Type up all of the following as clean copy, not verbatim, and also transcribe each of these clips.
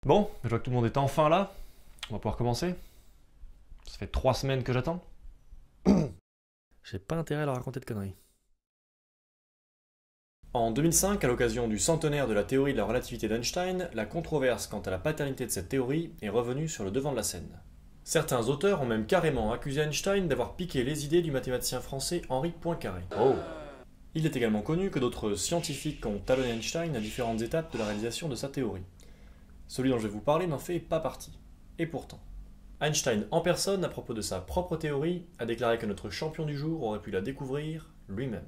Bon, je vois que tout le monde est enfin là. On va pouvoir commencer. Ça fait 3 semaines que j'attends. J'ai pas intérêt à leur raconter de conneries. En 2005, à l'occasion du centenaire de la théorie de la relativité d'Einstein, la controverse quant à la paternité de cette théorie est revenue sur le devant de la scène. Certains auteurs ont même carrément accusé Einstein d'avoir piqué les idées du mathématicien français Henri Poincaré. Oh. Il est également connu que d'autres scientifiques ont talonné Einstein à différentes étapes de la réalisation de sa théorie. Celui dont je vais vous parler n'en fait pas partie. Et pourtant, Einstein en personne, à propos de sa propre théorie, a déclaré que notre champion du jour aurait pu la découvrir lui-même.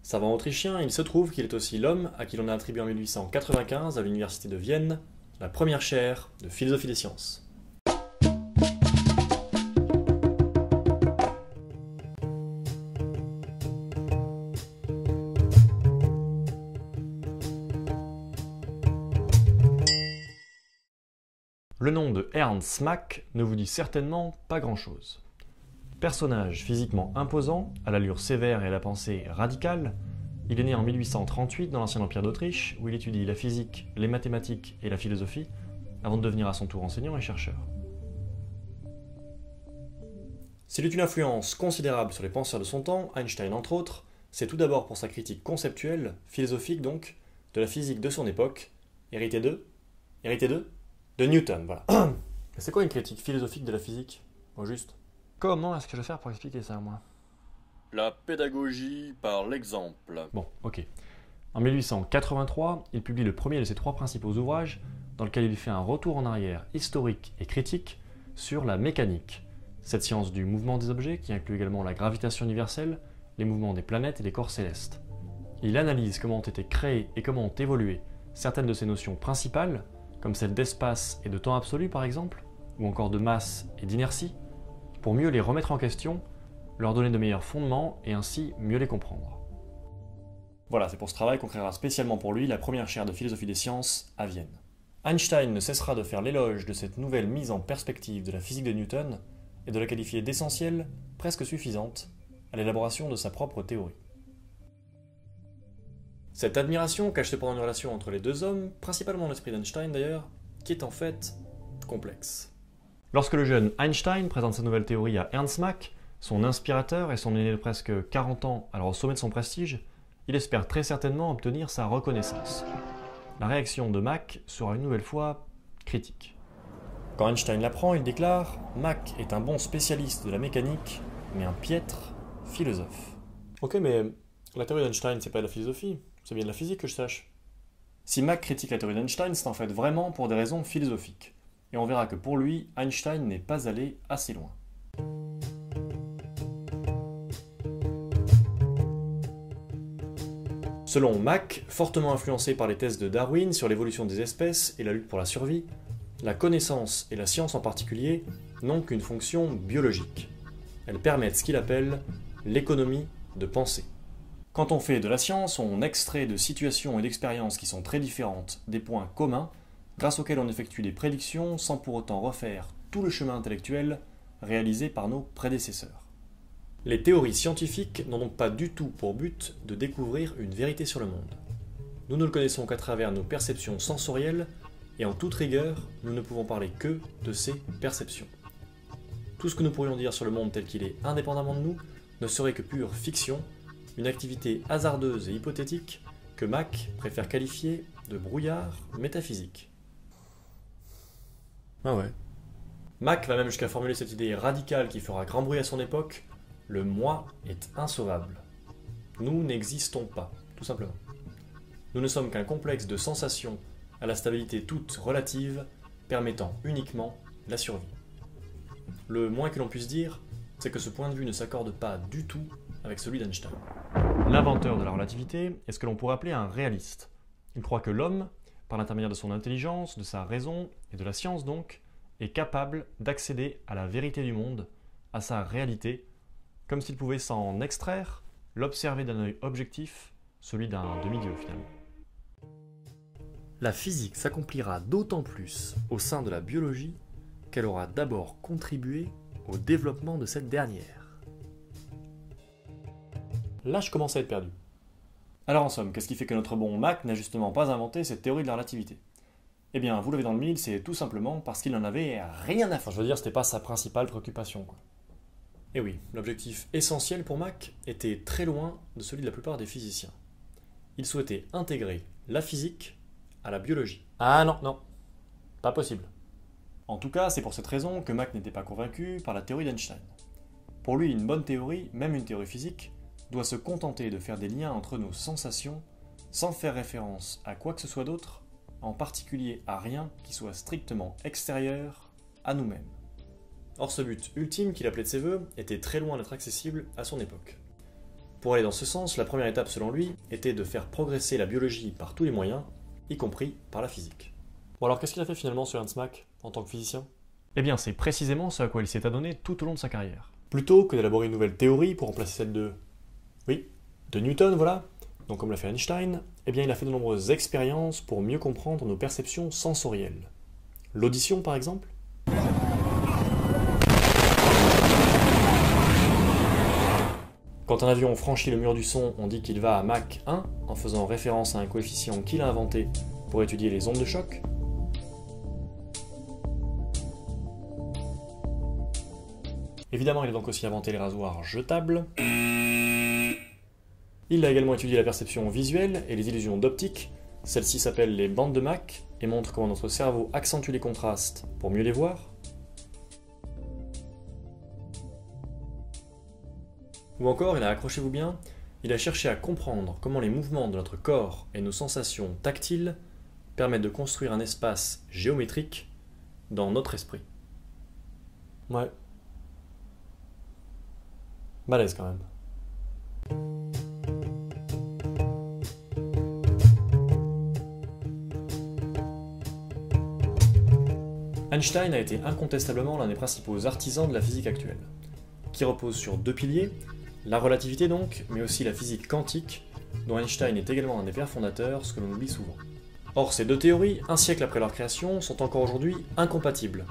Savant autrichien, il se trouve qu'il est aussi l'homme à qui l'on a attribué en 1895 à l'université de Vienne la première chaire de philosophie des sciences. Le nom de Ernst Mach ne vous dit certainement pas grand-chose. Personnage physiquement imposant, à l'allure sévère et à la pensée radicale, il est né en 1838 dans l'ancien empire d'Autriche, où il étudie la physique, les mathématiques et la philosophie, avant de devenir à son tour enseignant et chercheur. S'il eut une influence considérable sur les penseurs de son temps, Einstein entre autres, c'est tout d'abord pour sa critique conceptuelle, philosophique donc, de la physique de son époque, héritée de Newton, voilà. C'est quoi une critique philosophique de la physique, au juste? Comment est-ce que je vais faire pour expliquer ça, moi? La pédagogie par l'exemple. Bon, ok. En 1883, il publie le premier de ses 3 principaux ouvrages, dans lequel il fait un retour en arrière historique et critique sur la mécanique, cette science du mouvement des objets qui inclut également la gravitation universelle, les mouvements des planètes et des corps célestes. Il analyse comment ont été créées et comment ont évolué certaines de ces notions principales, comme celles d'espace et de temps absolu par exemple, ou encore de masse et d'inertie, pour mieux les remettre en question, leur donner de meilleurs fondements et ainsi mieux les comprendre. Voilà, c'est pour ce travail qu'on créera spécialement pour lui la première chaire de philosophie des sciences à Vienne. Einstein ne cessera de faire l'éloge de cette nouvelle mise en perspective de la physique de Newton et de la qualifier d'essentielle, presque suffisante, à l'élaboration de sa propre théorie. Cette admiration cache cependant une relation entre les deux hommes, principalement l'esprit d'Einstein d'ailleurs, qui est en fait complexe. Lorsque le jeune Einstein présente sa nouvelle théorie à Ernst Mach, son inspirateur et son aîné de presque 40 ans, alors au sommet de son prestige, il espère très certainement obtenir sa reconnaissance. La réaction de Mach sera une nouvelle fois critique. Quand Einstein l'apprend, il déclare « Mach est un bon spécialiste de la mécanique, mais un piètre philosophe. » Ok, mais la théorie d'Einstein, c'est pas de la philosophie, c'est bien de la physique que je sache. Si Mach critique la théorie d'Einstein, c'est en fait vraiment pour des raisons philosophiques. Et on verra que pour lui, Einstein n'est pas allé assez loin. Selon Mach, fortement influencé par les thèses de Darwin sur l'évolution des espèces et la lutte pour la survie, la connaissance et la science en particulier n'ont qu'une fonction biologique. Elles permettent ce qu'il appelle l'économie de pensée. Quand on fait de la science, on extrait de situations et d'expériences qui sont très différentes des points communs, grâce auxquels on effectue des prédictions sans pour autant refaire tout le chemin intellectuel réalisé par nos prédécesseurs. Les théories scientifiques n'ont donc pas du tout pour but de découvrir une vérité sur le monde. Nous ne le connaissons qu'à travers nos perceptions sensorielles, et en toute rigueur, nous ne pouvons parler que de ces perceptions. Tout ce que nous pourrions dire sur le monde tel qu'il est indépendamment de nous ne serait que pure fiction, une activité hasardeuse et hypothétique que Mach préfère qualifier de brouillard métaphysique. Ah ouais. Mach va même jusqu'à formuler cette idée radicale qui fera grand bruit à son époque: le moi est insauvable. Nous n'existons pas, tout simplement. Nous ne sommes qu'un complexe de sensations à la stabilité toute relative, permettant uniquement la survie. Le moins que l'on puisse dire, c'est que ce point de vue ne s'accorde pas du tout avec celui d'Einstein. L'inventeur de la relativité est ce que l'on pourrait appeler un réaliste. Il croit que l'homme, par l'intermédiaire de son intelligence, de sa raison et de la science donc, est capable d'accéder à la vérité du monde, à sa réalité, comme s'il pouvait s'en extraire, l'observer d'un œil objectif, celui d'un demi-dieu finalement. La physique s'accomplira d'autant plus au sein de la biologie qu'elle aura d'abord contribué au développement de cette dernière. Là, je commence à être perdu. Alors en somme, qu'est-ce qui fait que notre bon Mach n'a justement pas inventé cette théorie de la relativité? Eh bien, vous l'avez dans le mille, c'est tout simplement parce qu'il n'en avait rien à faire. Je veux dire, c'était pas sa principale préoccupation, quoi. Et oui, l'objectif essentiel pour Mach était très loin de celui de la plupart des physiciens. Il souhaitait intégrer la physique à la biologie. Ah non, non, pas possible. En tout cas, c'est pour cette raison que Mach n'était pas convaincu par la théorie d'Einstein. Pour lui, une bonne théorie, même une théorie physique, doit se contenter de faire des liens entre nos sensations sans faire référence à quoi que ce soit d'autre, en particulier à rien qui soit strictement extérieur à nous-mêmes. Or, ce but ultime qu'il appelait de ses voeux était très loin d'être accessible à son époque. Pour aller dans ce sens, la première étape selon lui était de faire progresser la biologie par tous les moyens, y compris par la physique. Bon alors qu'est-ce qu'il a fait finalement ce Ernst Mach en tant que physicien? Eh bien c'est précisément ce à quoi il s'est adonné tout au long de sa carrière. Plutôt que d'élaborer une nouvelle théorie pour remplacer celle de Newton, voilà, donc comme l'a fait Einstein, eh bien il a fait de nombreuses expériences pour mieux comprendre nos perceptions sensorielles. L'audition par exemple. Quand un avion franchit le mur du son, on dit qu'il va à Mach 1, en faisant référence à un coefficient qu'il a inventé pour étudier les ondes de choc. Évidemment, il a donc aussi inventé les rasoirs jetables. Il a également étudié la perception visuelle et les illusions d'optique. Celles-ci s'appellent les bandes de Mach et montrent comment notre cerveau accentue les contrastes pour mieux les voir. Ou encore, accrochez-vous bien, il a cherché à comprendre comment les mouvements de notre corps et nos sensations tactiles permettent de construire un espace géométrique dans notre esprit. Ouais. Balèze quand même. Einstein a été incontestablement l'un des principaux artisans de la physique actuelle, qui repose sur deux piliers, la relativité donc, mais aussi la physique quantique, dont Einstein est également un des pères fondateurs, ce que l'on oublie souvent. Or, ces deux théories, un siècle après leur création, sont encore aujourd'hui incompatibles.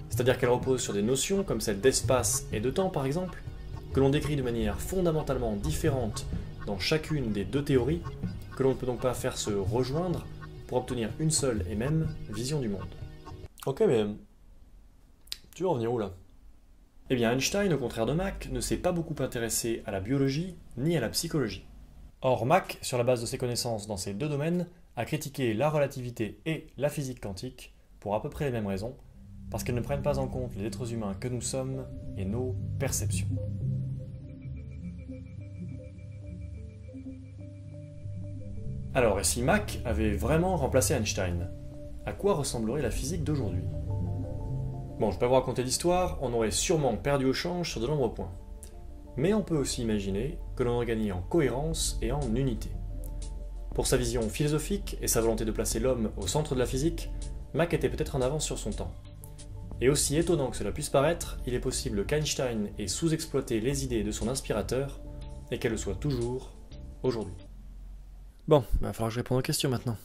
C'est-à-dire qu'elles reposent sur des notions comme celles d'espace et de temps par exemple, que l'on décrit de manière fondamentalement différente dans chacune des deux théories, que l'on ne peut donc pas faire se rejoindre pour obtenir une seule et même vision du monde. Ok, mais tu veux en venir où là? Eh bien Einstein, au contraire de Mach, ne s'est pas beaucoup intéressé à la biologie ni à la psychologie. Or Mach, sur la base de ses connaissances dans ces deux domaines, a critiqué la relativité et la physique quantique pour à peu près les mêmes raisons, parce qu'elles ne prennent pas en compte les êtres humains que nous sommes et nos perceptions. Alors, et si Mach avait vraiment remplacé Einstein, à quoi ressemblerait la physique d'aujourd'hui? Bon, je vais pas vous raconter l'histoire, on aurait sûrement perdu au change sur de nombreux points. Mais on peut aussi imaginer que l'on aurait gagné en cohérence et en unité. Pour sa vision philosophique et sa volonté de placer l'homme au centre de la physique, Mach était peut-être en avance sur son temps. Et aussi étonnant que cela puisse paraître, il est possible qu'Einstein ait sous-exploité les idées de son inspirateur et qu'elles le soient toujours aujourd'hui. Bon, il va falloir que je réponde aux questions maintenant.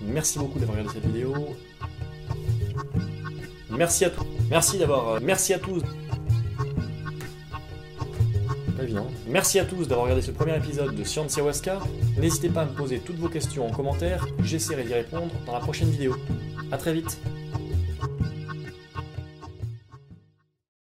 Merci beaucoup d'avoir regardé cette vidéo. Merci à tous. Merci à tous. Pas évident. Merci à tous d'avoir regardé ce premier épisode de Science Ayahuasca. N'hésitez pas à me poser toutes vos questions en commentaire. J'essaierai d'y répondre dans la prochaine vidéo. A très vite.